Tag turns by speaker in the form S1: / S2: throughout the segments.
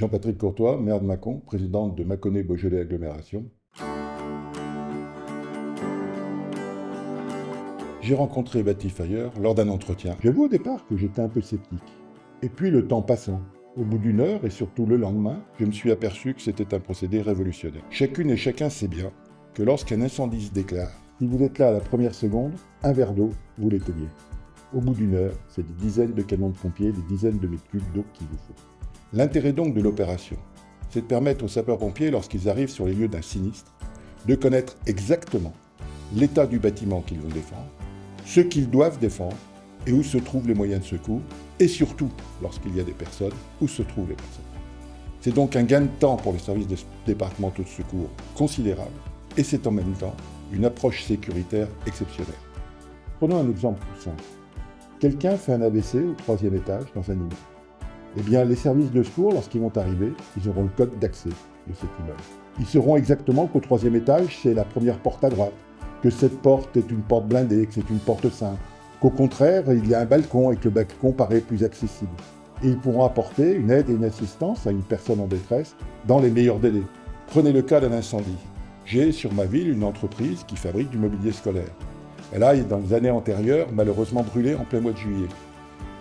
S1: Jean-Patrick Courtois, maire de Mâcon, présidente de Mâconnais-Beaujolais Agglomération. J'ai rencontré Batifayer lors d'un entretien. J'avoue au départ que j'étais un peu sceptique. Et puis le temps passant, au bout d'une heure et surtout le lendemain, je me suis aperçu que c'était un procédé révolutionnaire. Chacune et chacun sait bien que lorsqu'un incendie se déclare, si vous êtes là à la première seconde, un verre d'eau, vous l'éteignez. Au bout d'une heure, c'est des dizaines de camions de pompiers, des dizaines de mètres cubes d'eau qu'il vous faut. L'intérêt donc de l'opération, c'est de permettre aux sapeurs-pompiers, lorsqu'ils arrivent sur les lieux d'un sinistre, de connaître exactement l'état du bâtiment qu'ils vont défendre, ce qu'ils doivent défendre et où se trouvent les moyens de secours, et surtout, lorsqu'il y a des personnes, où se trouvent les personnes. C'est donc un gain de temps pour les services départementaux de secours considérable, et c'est en même temps une approche sécuritaire exceptionnelle. Prenons un exemple tout simple. Quelqu'un fait un AVC au 3e étage dans un immeuble. Eh bien, les services de secours, lorsqu'ils vont arriver, ils auront le code d'accès de cet immeuble. Ils sauront exactement qu'au 3e étage, c'est la première porte à droite, que cette porte est une porte blindée, que c'est une porte simple, qu'au contraire, il y a un balcon et que le balcon paraît plus accessible. Et ils pourront apporter une aide et une assistance à une personne en détresse dans les meilleurs délais. Prenez le cas d'un incendie. J'ai sur ma ville une entreprise qui fabrique du mobilier scolaire. Elle a, dans les années antérieures, malheureusement brûlé en plein mois de juillet.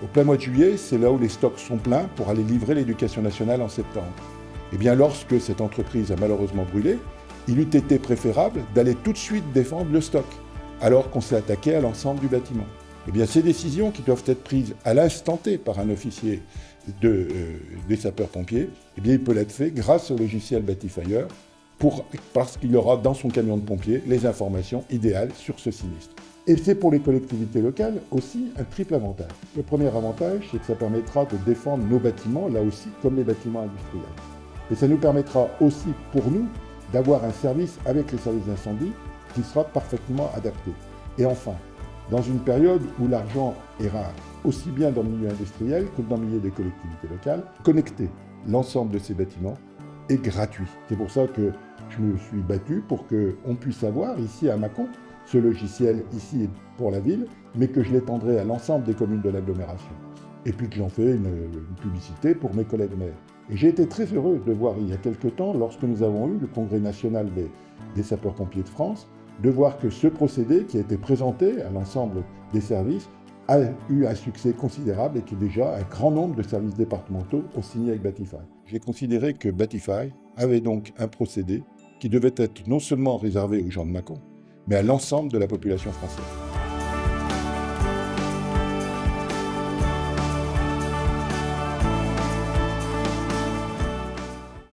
S1: Au plein mois de juillet, c'est là où les stocks sont pleins pour aller livrer l'éducation nationale en septembre. Eh bien, lorsque cette entreprise a malheureusement brûlé, il eût été préférable d'aller tout de suite défendre le stock, alors qu'on s'est attaqué à l'ensemble du bâtiment. Eh bien, ces décisions qui doivent être prises à l'instant T par un officier des sapeurs-pompiers, eh bien, il peut l'être fait grâce au logiciel Batifayer, parce qu'il aura dans son camion de pompiers les informations idéales sur ce sinistre. Et c'est pour les collectivités locales aussi un triple avantage. Le premier avantage, c'est que ça permettra de défendre nos bâtiments, là aussi, comme les bâtiments industriels. Et ça nous permettra aussi, pour nous, d'avoir un service avec les services d'incendie qui sera parfaitement adapté. Et enfin, dans une période où l'argent est rare, aussi bien dans le milieu industriel que dans le milieu des collectivités locales, connecter l'ensemble de ces bâtiments est gratuit. C'est pour ça que je me suis battu pour qu'on puisse avoir ici à Mâcon ce logiciel ici pour la ville, mais que je l'étendrai à l'ensemble des communes de l'agglomération. Et puis que j'en fais une publicité pour mes collègues maires. Et j'ai été très heureux de voir il y a quelque temps, lorsque nous avons eu le Congrès national des sapeurs-pompiers de France, de voir que ce procédé qui a été présenté à l'ensemble des services a eu un succès considérable et que déjà un grand nombre de services départementaux ont signé avec Batify. J'ai considéré que Batify avait donc un procédé qui devait être non seulement réservé aux gens de Mâcon, mais à l'ensemble de la population française.